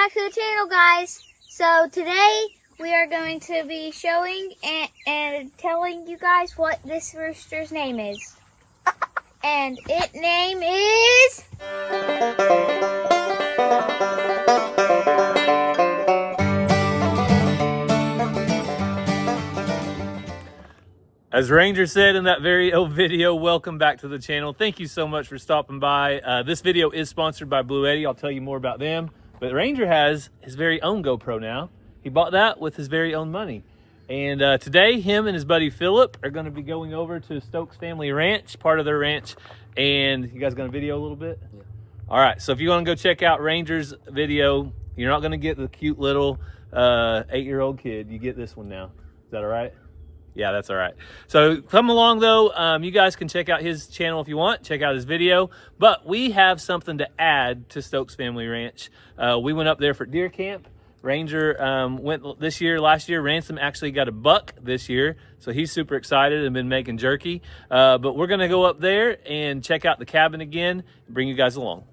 back to the channel, guys. So today we are going to be showing and telling you guys what this rooster's name is. And its name is... As Ranger said in that very old video, welcome back to the channel. Thank you so much for stopping by. This video is sponsored by Bluetti. I'll tell you more about them. But Ranger has his very own GoPro now. He bought that with his very own money. And today, him and his buddy Philip are going to be going over to Stokes Family Ranch, part of their ranch. And you guys going to video a little bit? Yeah. All right, so if you want to go check out Ranger's video, you're not going to get the cute little 8-year-old kid. You get this one now. Is that all right? Yeah, that's all right. So come along, though. You guys can check out his channel if you want. Check out his video. But we have something to add to Stokes Family Ranch. We went up there for deer camp. Ranger went this year. Last year, Ransom actually got a buck this year. So he's super excited and been making jerky. But we're going to go up there and check out the cabin again and bring you guys along.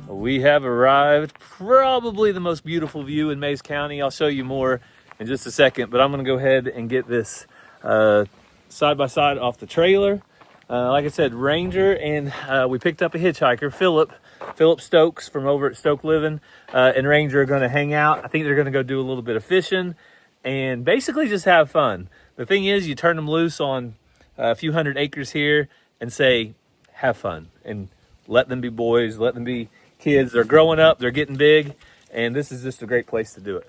We have arrived, probably the most beautiful view in Mays County. I'll show you more in just a second, but I'm gonna go ahead and get this side by side off the trailer. Like I said, Ranger and we picked up a hitchhiker, Philip Stokes from over at Stoke Living, and Ranger are gonna hang out. I think they're gonna go do a little bit of fishing and basically just have fun. The thing is, you turn them loose on a few hundred acres here and say, have fun, and let them be boys, let them be kids. They're growing up, they're getting big, and this is just a great place to do it.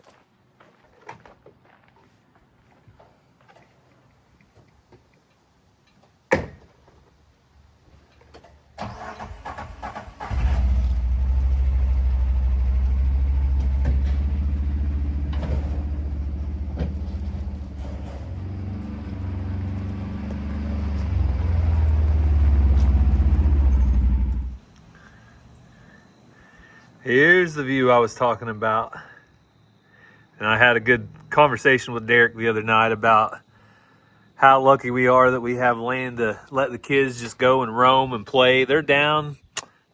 Here's the view I was talking about. And I had a good conversation with Derek the other night about how lucky we are that we have land to let the kids just go and roam and play. They're down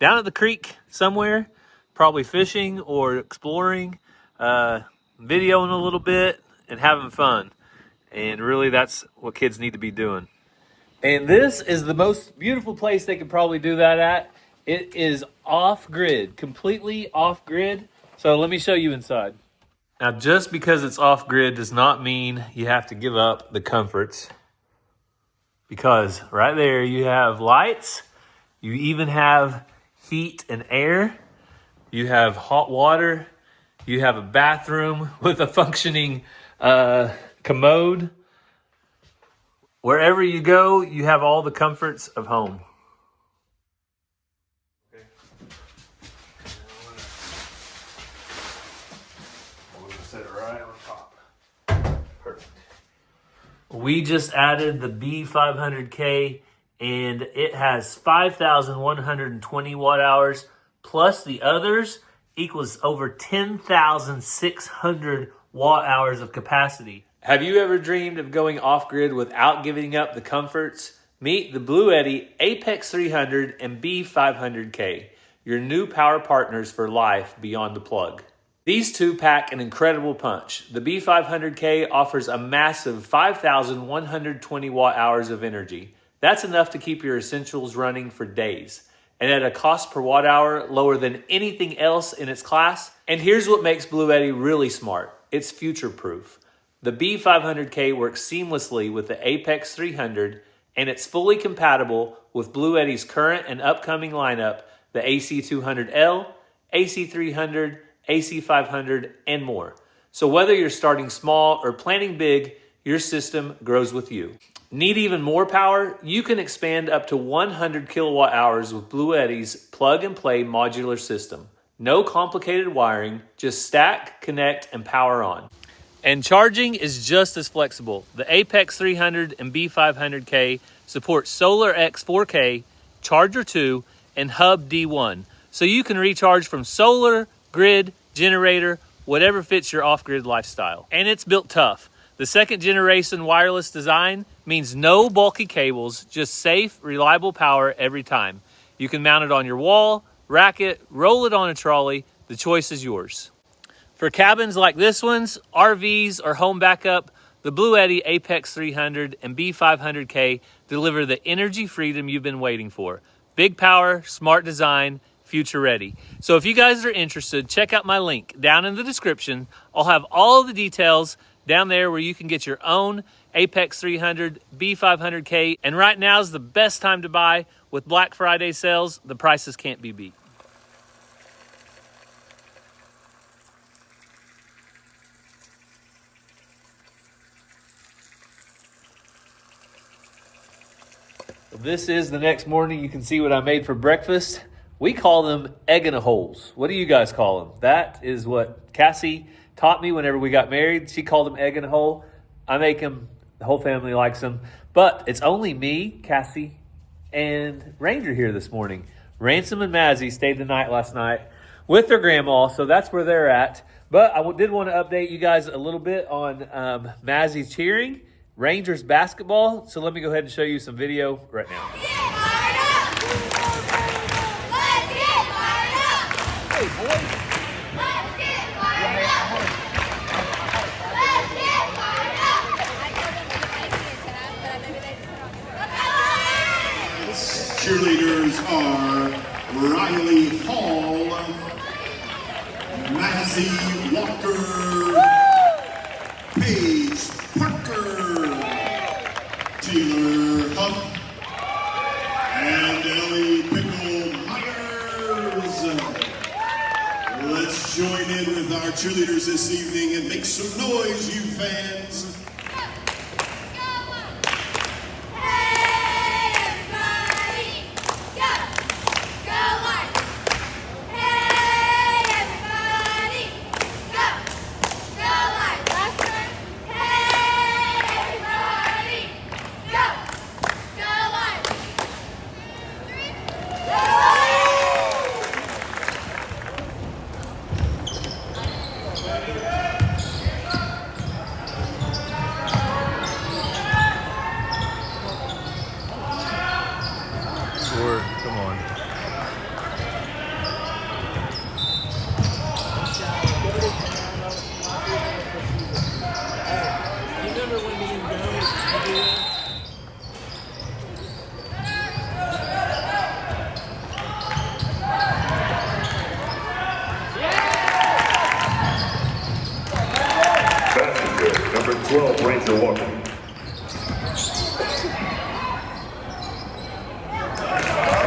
at the creek somewhere, probably fishing or exploring, videoing a little bit and having fun. And really that's what kids need to be doing. And this is the most beautiful place they could probably do that at. It is off-grid, completely off-grid. So let me show you inside. Now, just because it's off-grid does not mean you have to give up the comforts. Because right there you have lights. You even have heat and air. You have hot water. You have a bathroom with a functioning commode. Wherever you go, you have all the comforts of home. Set it right on top. Perfect. We just added the B500K and it has 5,120 watt hours plus the others equals over 10,600 watt-hours of capacity. Have you ever dreamed of going off-grid without giving up the comforts? Meet the Bluetti Apex 300 and B500K, your new power partners for life beyond the plug. These two pack an incredible punch. The B500K offers a massive 5,120 watt-hours of energy. That's enough to keep your essentials running for days. And at a cost per watt hour lower than anything else in its class. And here's what makes Bluetti really smart. It's future-proof. The B500K works seamlessly with the Apex 300, and it's fully compatible with Bluetti's current and upcoming lineup, the AC200L, AC300, AC500, and more. So whether you're starting small or planning big, your system grows with you. Need even more power? You can expand up to 100 kilowatt hours with Bluetti's plug-and-play modular system. No complicated wiring, just stack, connect, and power on. And charging is just as flexible. The Apex 300 and B500K support Solar X 4K, Charger 2, and Hub D1. So you can recharge from solar, grid, generator, whatever fits your off-grid lifestyle. And it's built tough. The second generation wireless design means no bulky cables, just safe, reliable power every time. You can mount it on your wall, rack it, roll it on a trolley. The choice is yours. For cabins like this one's, RVs, or home backup, the Bluetti Apex 300 and B500K deliver the energy freedom you've been waiting for. Big power, smart design, future ready. So if you guys are interested, check out my link down in the description. I'll have all of the details down there where you can get your own Apex 300, B500K. And right now is the best time to buy. With Black Friday sales, the prices can't be beat. This is the next morning. You can see what I made for breakfast. We call them egg in a holes. What do you guys call them? That is what Cassie taught me whenever we got married. She called them egg in a hole. I make them. The whole family likes them. But it's only me, Cassie, and Ranger here this morning. Ransom and Mazzy stayed the night last night with their grandma, so that's where they're at. But I did want to update you guys a little bit on Mazzy's cheering, Rangers basketball. So let me go ahead and show you some video right now. Cheerleaders are Riley Hall, Mazzy Walker, Paige Parker, Taylor Huff, and Ellie Pickle Myers. Let's join in with our cheerleaders this evening and make some noise, you fans. Come on. Remember when me and Joe used to do that? Passenger number 12, Ranger Walker.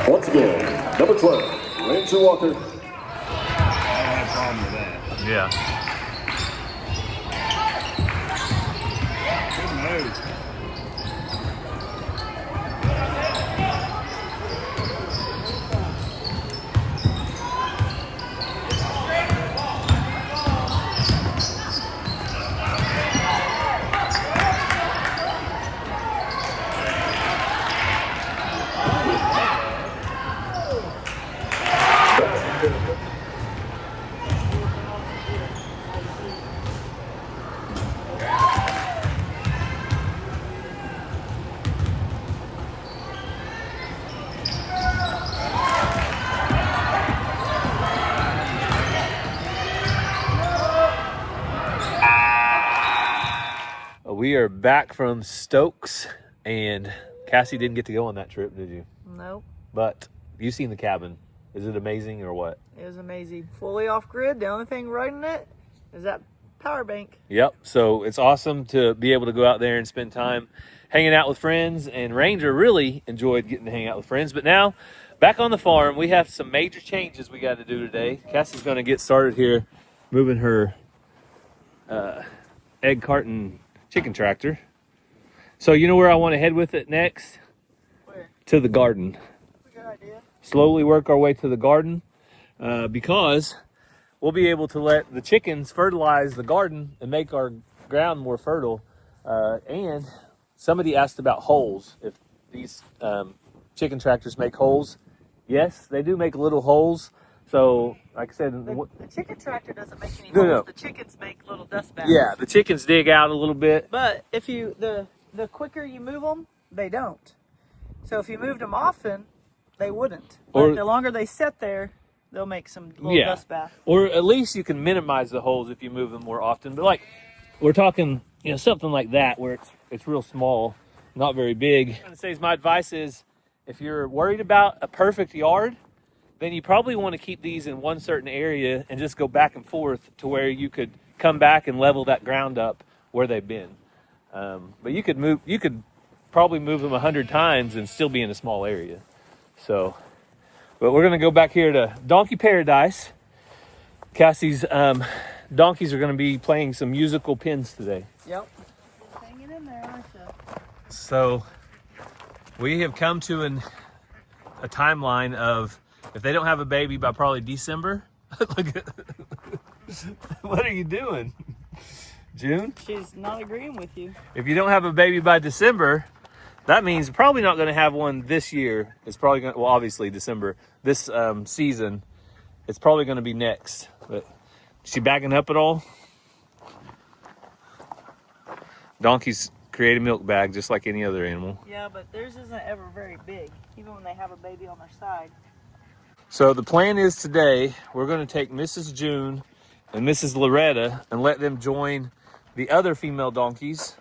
Once again, number 12, Ranger Walker. I don't have a problem with that. Yeah. Good move. we are back from Stokes, and Cassie didn't get to go on that trip, did you? Nope. But you've seen the cabin. Is it amazing or what? It was amazing. Fully off grid. The only thing running it is that power bank. Yep. So it's awesome to be able to go out there and spend time hanging out with friends. And Ranger really enjoyed getting to hang out with friends. But now, back on the farm, we have some major changes we got to do today. Cassie's going to get started here moving her egg carton chicken tractor. So you know where I want to head with it next? Where? To the garden. That's a good idea. Slowly work our way to the garden because we'll be able to let the chickens fertilize the garden and make our ground more fertile. And somebody asked about holes. If these chicken tractors make holes, yes, they do make little holes. So, like I said, The chicken tractor doesn't make any No, holes. no. The chickens make little dust bags. yeah, the chickens dig out a little bit. But if you the quicker you move them, they don't. So if you moved them often, they wouldn't. But Or- the longer they sit there, they'll make some little dust bath. Or at least you can minimize the holes if you move them more often. But like we're talking, something like that where it's real small, not very big. I'm gonna say my advice is if you're worried about a perfect yard, then you probably want to keep these in one certain area and just go back and forth to where you could come back and level that ground up where they've been. But you could probably move them 100 times and still be in a small area. So, but we're gonna go back here to Donkey Paradise. Cassie's donkeys are gonna be playing some musical pins today. Yep. Just hanging in there, aren't you? So we have come to a timeline of if they don't have a baby by probably December. Look at, what are you doing? June? She's not agreeing with you. If you don't have a baby by December, that means probably not going to have one this year. It's probably going to, well, obviously December, this season, it's probably going to be next. But is she backing up at all? Donkeys create a milk bag just like any other animal. Yeah, but theirs isn't ever very big, even when they have a baby on their side. So the plan is today, we're going to take Mrs. June and Mrs. Loretta and let them join the other female donkeys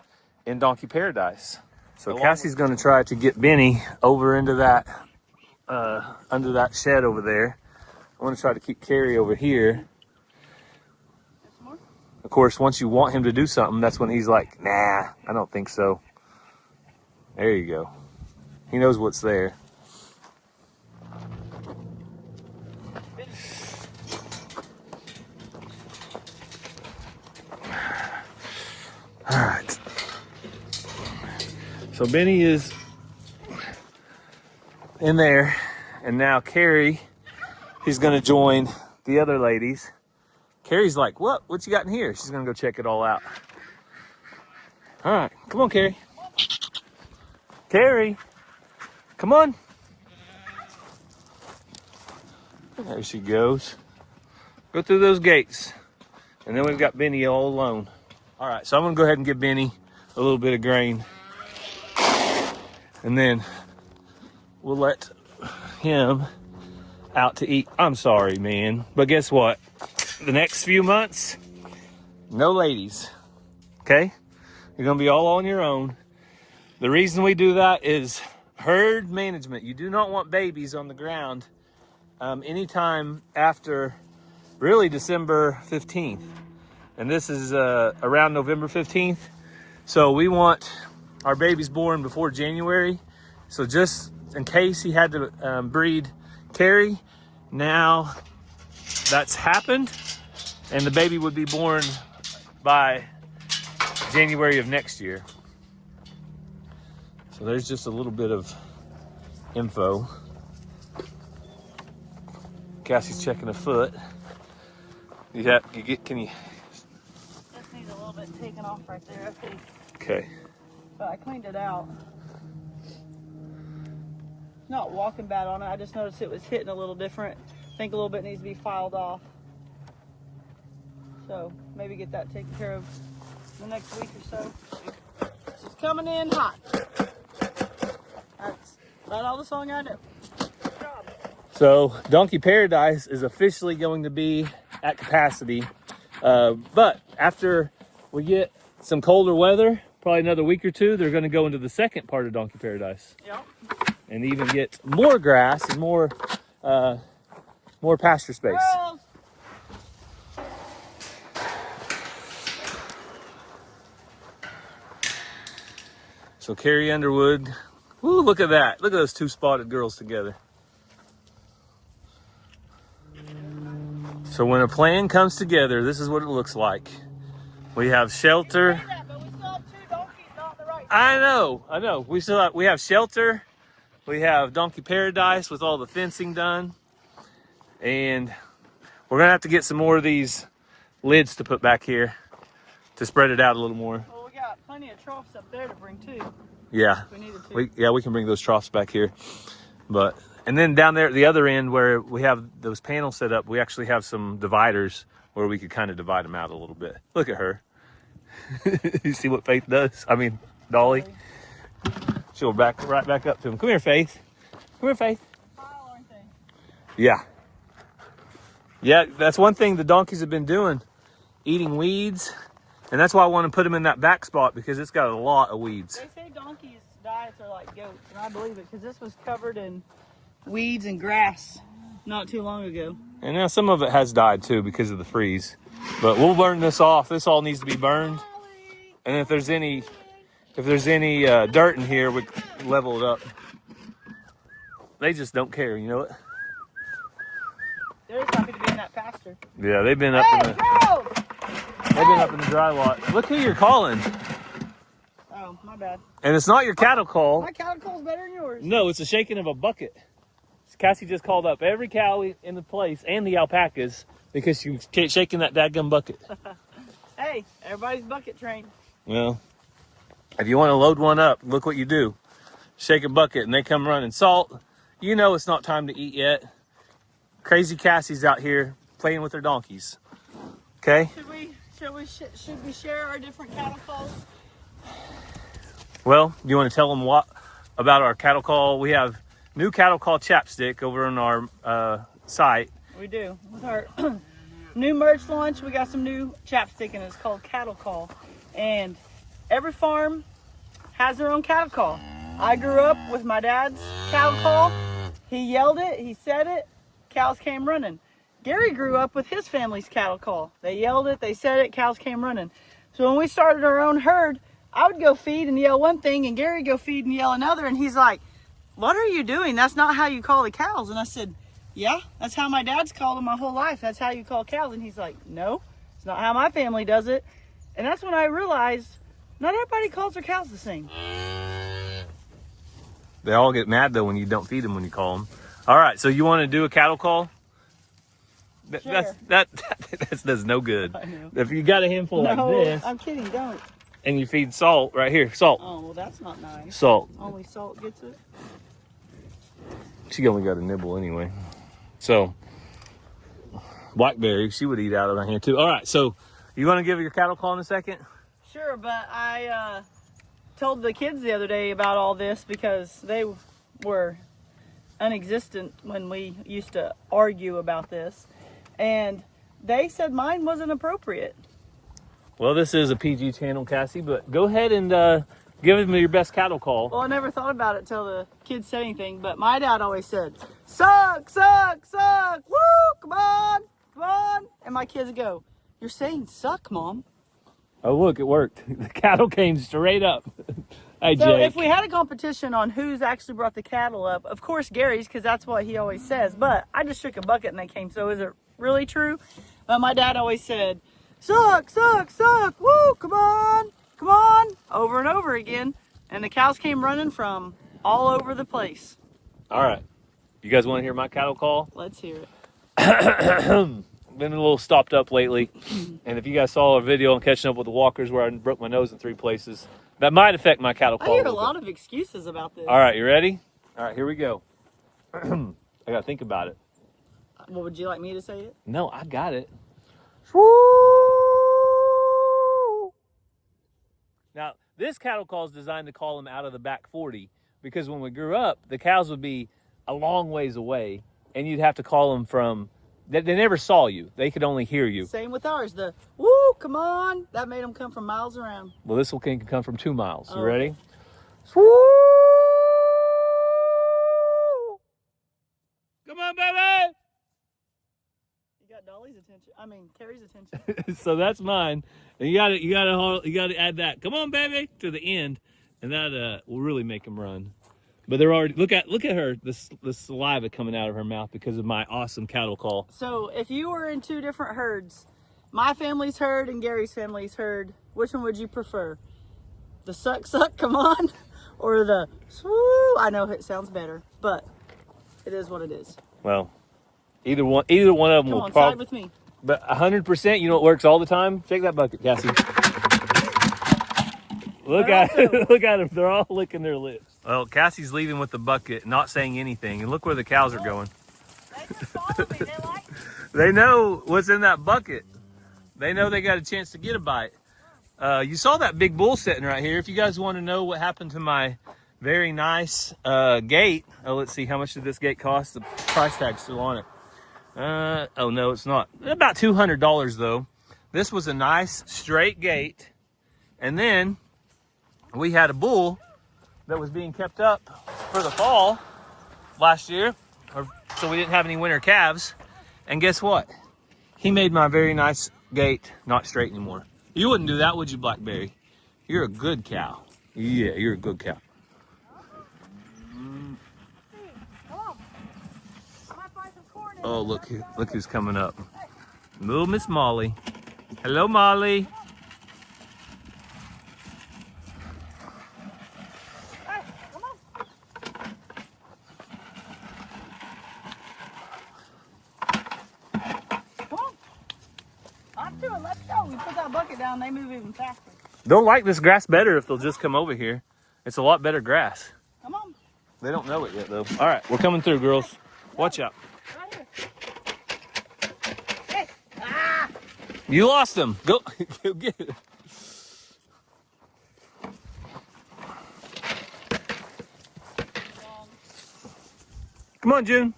in Donkey Paradise. So Cassie's going to try to get Benny over into that, under that shed over there. I want to try to keep Carrie over here. Of course, once you want him to do something, that's when he's like, nah, I don't think so. There you go. He knows what's there. All right. So Benny is in there, and now Carrie, he's gonna join the other ladies. Carrie's like, what you got in here? She's gonna go check it all out. All right, come on, Carrie. Carrie, come on. There she goes. Go through those gates. And then we've got Benny all alone. All right, so I'm gonna go ahead and give Benny a little bit of grain. And then we'll let him out to eat. I'm sorry, man. But guess what? The next few months, no ladies, okay? You're gonna be all on your own. The reason we do that is herd management. You do not want babies on the ground anytime after really December 15th. And this is around November 15th. So we want our babies born before January. So just in case he had to breed Carrie, now that's happened. And the baby would be born by January of next year. So there's just a little bit of info. Cassie's checking a foot. Can you? Just needs a little bit taken off right there, I think. Okay. But I cleaned it out. Not walking bad on it. I just noticed it was hitting a little different. I think a little bit needs to be filed off. So maybe get that taken care of the next week or so. She's coming in hot. That's about all the song I know. Good job. So Donkey Paradise is officially going to be at capacity. But after we get some colder weather, probably another week or two, they're going to go into the second part of Donkey Paradise. Yep. And even get more grass and more pasture space. Girls. So Carrie Underwood, ooh, look at that. Look at those two spotted girls together. So when a plan comes together, this is what it looks like. We have shelter. But we still have 2 donkeys not in the right. I know. We have shelter. We have Donkey Paradise with all the fencing done. And we're gonna have to get some more of these lids to put back here to spread it out a little more. Well, we got plenty of troughs up there to bring too. Yeah. If we needed to. We can bring those troughs back here. And then down there at the other end where we have those panels set up, we actually have some dividers where we could kind of divide them out a little bit. Look at her. You see what Faith does? I mean, Dolly. She'll right back up to him. Come here, Faith. Come here, Faith. Pile, aren't they? Yeah. Yeah, that's one thing the donkeys have been doing, eating weeds. And that's why I want to put them in that back spot because it's got a lot of weeds. They say donkeys' diets are like goats, and I believe it because this was covered in weeds and grass not too long ago. And now some of it has died too because of the freeze. But we'll burn this off. This all needs to be burned. And if there's any dirt in here, we level it up. They just don't care, you know it? They're just happy to be in that pasture. Yeah, they've been up Girls! in the dry lot. Look who you're calling. Oh, my bad. And it's not your cattle call. My cattle call's better than yours. No, it's a shaking of a bucket. Cassie just called up every cow in the place and the alpacas because she was shaking that dadgum bucket. Hey, everybody's bucket trained. Well, if you want to load one up, look what you do. Shake a bucket and they come running. Salt, you know it's not time to eat yet. Crazy Cassie's out here playing with her donkeys. Okay? Should we share our different cattle calls? Well, you want to tell them what about our cattle call? We have new cattle call chapstick over on our site. We do. With our new merch launch, we got some new chapstick and it's called Cattle Call. And every farm has their own cattle call. I grew up with my dad's cattle call. He yelled it, he said it, cows came running. Gary grew up with his family's cattle call. They yelled it, they said it, cows came running. So when we started our own herd, I would go feed and yell one thing and Gary would go feed and yell another, and he's like, "What are you doing? That's not how you call the cows." And I said, "Yeah, that's how my dad's called them my whole life. That's how you call cows." And he's like, "No, it's not how my family does it." And that's when I realized not everybody calls their cows the same. They all get mad though when you don't feed them when you call them. All right, so you want to do a cattle call? Sure. That's no good. I know. If you got a handful like this I'm kidding, don't. and you feed salt right here, salt, Oh, well, that's not nice. salt. Only salt gets it. She only got a nibble anyway. So blackberry, she would eat out of my hand too. All right, so you want to give your cattle call in a second? Sure, but I told the kids the other day about all this because they were unexistent when we used to argue about this. And they said mine wasn't appropriate. Well, this is a PG channel, Cassie, but go ahead and give them your best cattle call. Well, I never thought about it till the kids said anything, but my dad always said, "Suck, suck, suck, woo, come on, come on." And my kids go, "You're saying suck, Mom." Oh, look, it worked. The cattle came straight up. Hey, So Jake. if we had a competition on who's actually brought the cattle up, of course Gary's, because that's what he always says. But I just shook a bucket and they came. So is it really true? But my dad always said, "Suck, suck, suck, woo, come on, come on," over and over again. And the cows came running from all over the place. All right. You guys want to hear my cattle call? Let's hear it. Been a little stopped up lately. And if you guys saw a video on catching up with the walkers where I broke my nose in 3 places, that might affect my cattle I call. hear a little lot bit. of excuses about this. All right, you ready? All right, here we go. I got to think about it. Well, would you like me to say it? No, I got it. Now, this cattle call is designed to call them out of the back 40 because when we grew up, the cows would be a long ways away and you'd have to call them from, they never saw you. They could only hear you. Same with ours. The woo, Woo! Come on. That made them come from miles around. Well, this one can come from 2 miles. You Oh. ready? Come on, baby! You got Dolly's attention. I mean, Carrie's attention. So that's mine. And you gotta add that. Come on, baby, to the end, and that will really make them run. But they're already look at her, the saliva coming out of her mouth because of my awesome cattle call. So if you were in 2 different herds, my family's herd and Gary's family's herd, which one would you prefer? The suck, come on, or the swoo? I know it sounds better, but it is what it is. Well, either one of them Come will on, probably. side with me. But 100%, you know what works all the time? Shake that bucket, Cassie. Look at them. They're all licking their lips. Well, Cassie's leaving with the bucket, not saying anything. And look where the cows are going. They just follow me. They like me. They know what's in that bucket. They know they got a chance to get a bite. You saw that big bull sitting right here. If you guys want to know what happened to my very nice gate. Oh, let's see. How much did this gate cost? The price tag's still on it. Oh, no, it's not. About $200, though. This was a nice, straight gate. And then we had a bull that was being kept up for the fall last year. So we didn't have any winter calves. And guess what? He made my very nice gate not straight anymore. You wouldn't do that, would you, Blackberry? You're a good cow. Yeah, you're a good cow. Oh, look who's coming up. Little Miss Molly. Hello, Molly. Hey, come on. Come on. Up to it. Let's go. We put that bucket down, they move even faster. They'll like this grass better if they'll just come over here. It's a lot better grass. Come on. They don't know it yet, though. All right, we're coming through, girls. Watch out. Right here. Hey. Ah! You lost them. Go get it. Come on, June.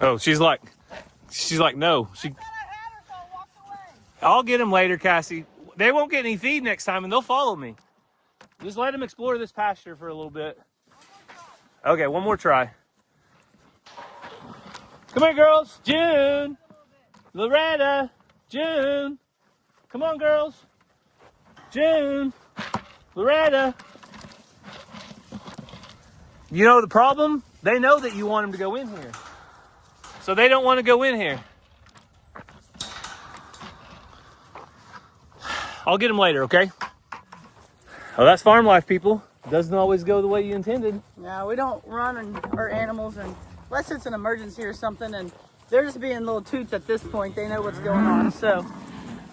Oh, she's like, no. I'll get them later, Cassie. They won't get any feed next time, and they'll follow me. Just let them explore this pasture for a little bit. Okay, one more try. Come here, girls. June. Loretta. June. Come on, girls. June. Loretta. You know the problem? They know that you want them to go in here. So they don't want to go in here. I'll get them later, okay? Oh, that's farm life, people. Doesn't always go the way you intended. No, we don't run our animals unless it's an emergency or something, and they're just being little toots at this point. They know what's going on. So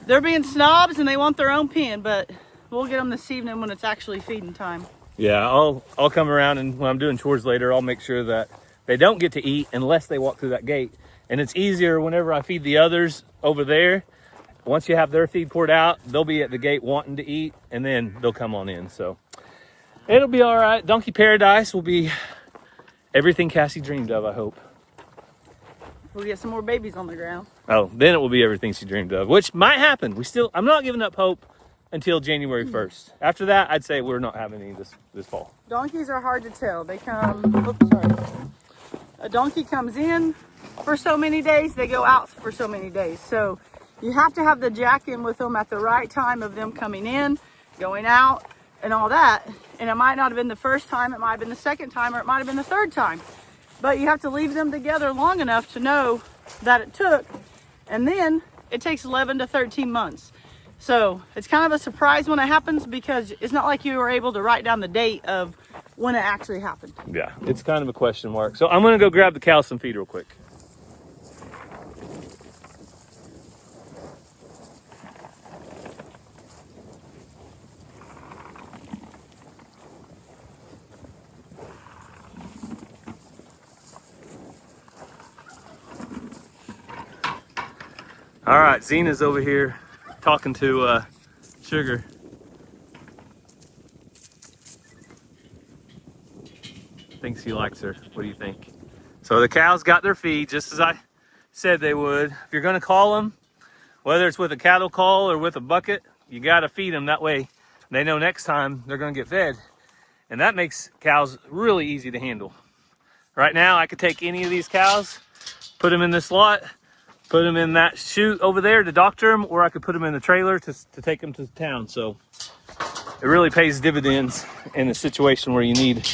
they're being snobs and they want their own pen, but we'll get them this evening when it's actually feeding time. Yeah, I'll come around, and when I'm doing chores later, I'll make sure that they don't get to eat unless they walk through that gate. And it's easier whenever I feed the others over there. Once you have their feed poured out, they'll be at the gate wanting to eat, and then they'll come on in. So it'll be all right. Donkey Paradise will be everything Cassie dreamed of, I hope. We'll get some more babies on the ground. Oh, then it will be everything she dreamed of, which might happen. I'm not giving up hope until January 1st. After that, I'd say we're not having any this fall. Donkeys are hard to tell. They come, oops, sorry. A donkey comes in for so many days, they go out for so many days. So you have to have the jack in with them at the right time of them coming in, going out, and all that. And it might not have been the first time, it might have been the second time, or it might have been the third time. But you have to leave them together long enough to know that it took. And then it takes 11 to 13 months. So it's kind of a surprise when it happens, because it's not like you were able to write down the date of when it actually happened. Yeah, it's kind of a question mark. So I'm going to go grab the cows some feed real quick. All right, Zena's over here talking to Sugar. Thinks he likes her. What do you think? So the cows got their feed just as I said they would. If you're gonna call them, whether it's with a cattle call or with a bucket, you gotta feed them. That way they know next time they're gonna get fed. And that makes cows really easy to handle. Right now, I could take any of these cows, put them in this lot, put them in that chute over there to doctor them, or I could put them in the trailer to take them to town. So it really pays dividends in a situation where you need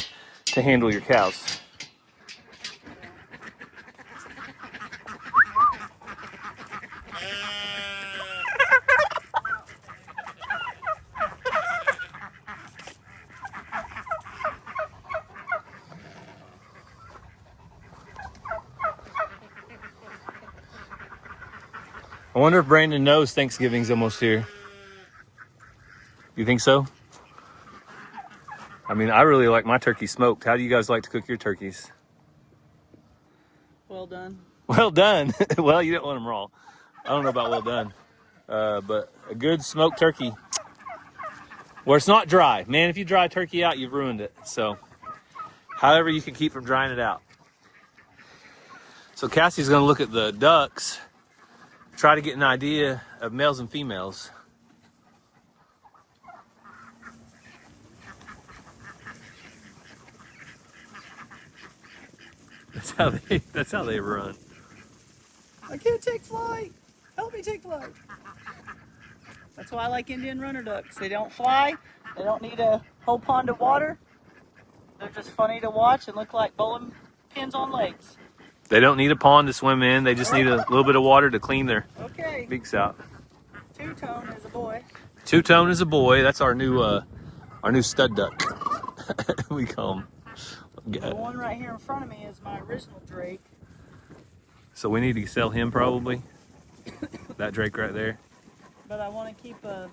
to handle your cows. I wonder if Brandon knows Thanksgiving's almost here. You think so? I mean, I really like my turkey smoked. How do you guys like to cook your turkeys? Well done. Well done. Well, you didn't want them raw. I don't know about well done. But a good smoked turkey where it's not dry. Man, if you dry turkey out, you've ruined it. So, however you can keep from drying it out. So Cassie's gonna look at the ducks, try to get an idea of males and females. That's how they run. I can't take flight. Help me take flight. That's why I like Indian runner ducks. They don't fly. They don't need a whole pond of water. They're just funny to watch and look like bowling pins on legs. They don't need a pond to swim in. They just need a little bit of water to clean their beaks out. Two-tone is a boy. Two-tone is a boy. That's our new stud duck. We call him. The one right here in front of me is my original Drake. So we need to sell him probably. That Drake right there. But I want to keep a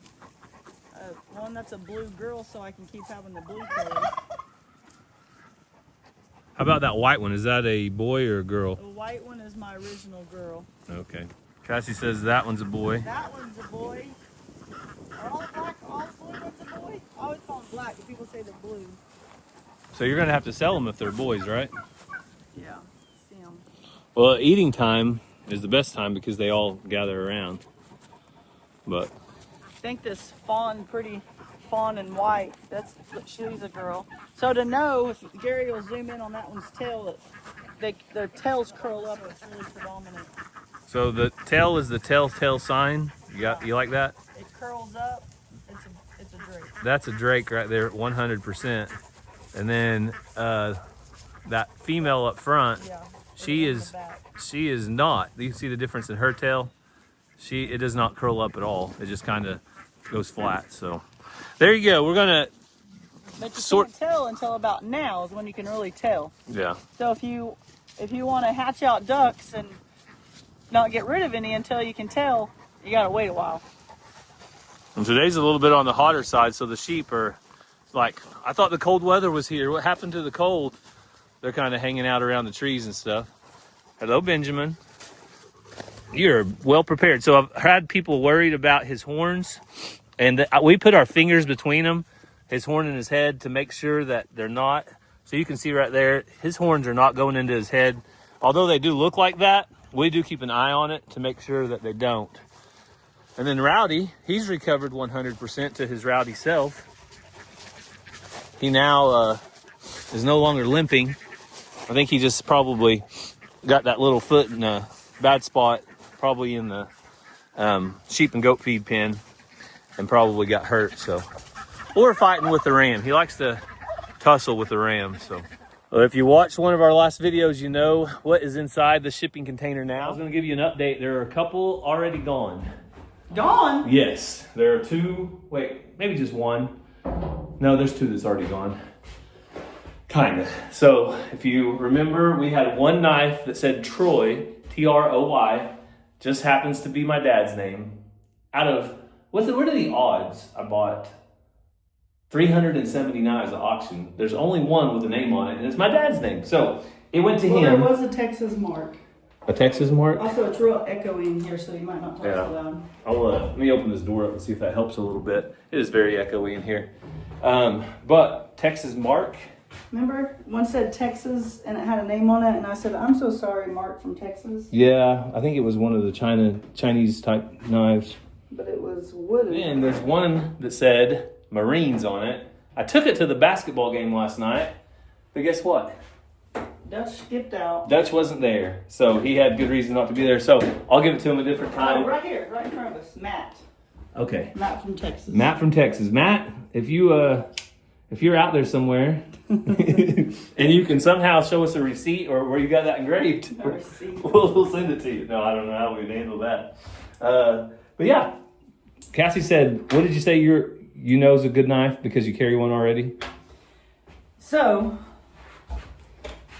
one that's a blue girl so I can keep having the blue color. How about that white one? Is that a boy or a girl? The white one is my original girl. Okay. Cassie says that one's a boy. That one's a boy. Are all the blue ones a boy? I always call them black, but people say they're blue. So you're gonna have to sell them if they're boys, right? Yeah, see them. Well, eating time is the best time because they all gather around. But I think this pretty fawn and white, she's a girl. So to know, if Gary will zoom in on that one's tail, their tails curl up, it's really predominant. so the tail is the telltale sign. You like that? It curls up, it's a Drake. That's a Drake right there, 100%. And then that female up front, Yeah, she is not. You can see the difference in her tail. It does not curl up at all. It just kind of goes flat. So there you go. We're gonna but you can't tell until about now is when you can really tell. Yeah. So if you want to hatch out ducks and not get rid of any until you can tell, you gotta wait a while. And today's a little bit on the hotter side, so the sheep are like, I thought the cold weather was here. What happened to the cold? They're kind of hanging out around the trees and stuff. Hello, Benjamin. You're well prepared. So I've had people worried about his horns, and we put our fingers between them, his horn and his head, to make sure that they're not. So you can see right there, his horns are not going into his head. Although they do look like that, we do keep an eye on it to make sure that they don't. And then Rowdy, he's recovered 100% to his rowdy self. He now is no longer limping. I think he just probably got that little foot in a bad spot, probably in the sheep and goat feed pen, and probably got hurt. So, or fighting with the ram. He likes to tussle with the ram. So, well, if you watched one of our last videos, you know what is inside the shipping container now. I was going to give you an update. There are a couple already gone. Gone? Yes, there are two. Wait, maybe just one. No, there's two that's already gone. Kinda. So if you remember, we had one knife that said Troy, Troy, just happens to be my dad's name. Out of, what are the odds? I bought 370 knives at auction. There's only one with a name on it, and it's my dad's name. So it went to him. There was a Texas mark. A Texas mark? Also, it's real echoey in here, so you might not talk so loud. Let me open this door up and see if that helps a little bit. It is very echoey in here. But Texas mark, Remember, one said Texas and it had a name on it, and I said, "I'm so sorry, Mark from Texas." Yeah, I think it was one of the Chinese type knives. But it was wooden. And there's one that said Marines on it. I took it to the basketball game last night, but guess what? Dutch skipped out. Dutch wasn't there, so he had good reason not to be there. So I'll give it to him a different time. Oh, right here, right in front of us, Matt. Okay. Matt from Texas. Matt from Texas. Matt, if you're out there somewhere and you can somehow show us a receipt or where you got that engraved, A receipt. we'll send it to you. No, I don't know how we'd handle that. But yeah, Cassie said, what did you say you know is a good knife because you carry one already? So,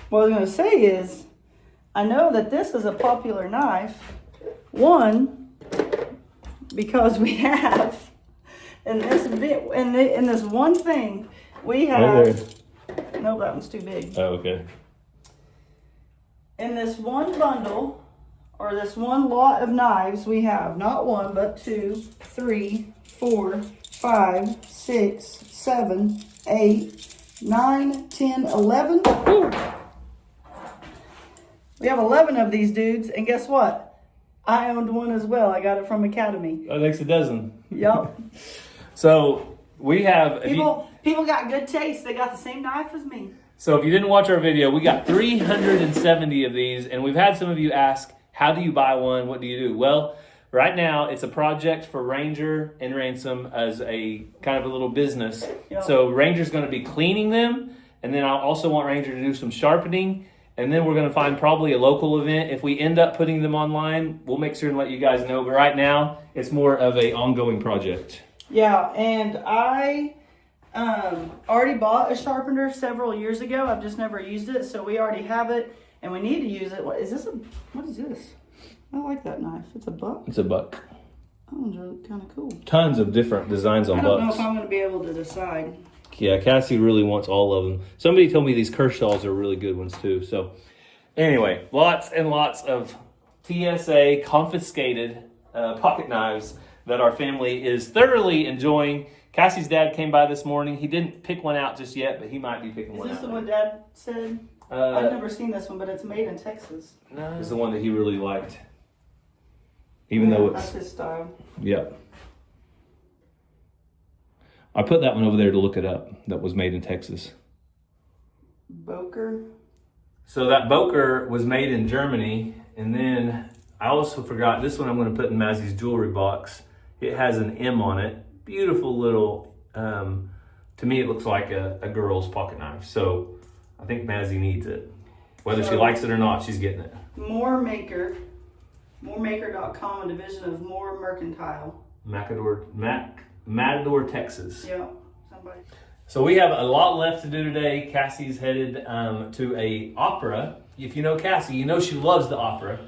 what I was going to say is, I know that this is a popular knife. One, because we have, in this one thing, we have. No, that one's too big. Oh, okay. In this one bundle, or this one lot of knives, we have not one, but 2, 3, 4, 5, 6, 7, 8, 9, 10, 11. We have 11 of these dudes, and guess what? I owned one as well. I got it from Academy. That makes a dozen. Yup. So we have People got good taste. They got the same knife as me. So if you didn't watch our video, we got 370 of these, and we've had some of you ask, how do you buy one? What do you do? Well, right now it's a project for Ranger and Ransom as a kind of a little business. Yep. So Ranger's going to be cleaning them, and then I also want Ranger to do some sharpening, and then we're going to find probably a local event. If we end up putting them online, we'll make sure and let you guys know. But right now, it's more of a ongoing project. Yeah, and I already bought a sharpener several years ago. I've just never used it, so we already have it, and we need to use it. What is this? I like that knife. It's a buck. It's a buck. That one's really kind of cool. Tons of different designs on I don't bucks. know if I'm going to be able to decide. Yeah, Cassie really wants all of them. Somebody told me these Kershaws are really good ones too. So anyway, lots and lots of TSA confiscated pocket knives that our family is thoroughly enjoying. Cassie's dad came by this morning. He didn't pick one out just yet, but he might be picking one out. Is this the one Dad said? I've never seen this one, but it's made in Texas. No, it's the one that he really liked. Even though it's... That's his style. Yep. I put that one over there to look it up. That was made in Texas. Boker. So that Boker was made in Germany, and then I also forgot this one I'm going to put in Mazzy's jewelry box. It has an M on it. Beautiful little, to me it looks like a girl's pocket knife. So I think Mazzy needs it. Whether she likes it or not, she's getting it. Moremaker. Moremaker.com, a division of More Mercantile. Matador, Texas. Yeah, somebody. So we have a lot left to do today. Cassie's headed to a opera. If you know Cassie, you know she loves the opera.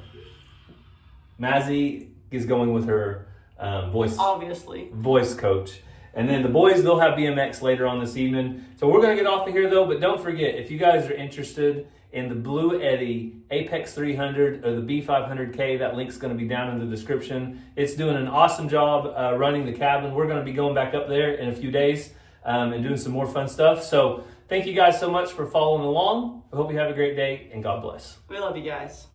Mazzy is going with her voice coach. And then the boys, they'll have BMX later on this evening. So we're going to get off of here though, but don't forget, if you guys are interested in the Bluetti Apex 300 or the B500K, that link's going to be down in the description. It's doing an awesome job running the cabin. We're going to be going back up there in a few days and doing some more fun stuff. So thank you guys so much for following along. I hope you have a great day and God bless. We love you guys.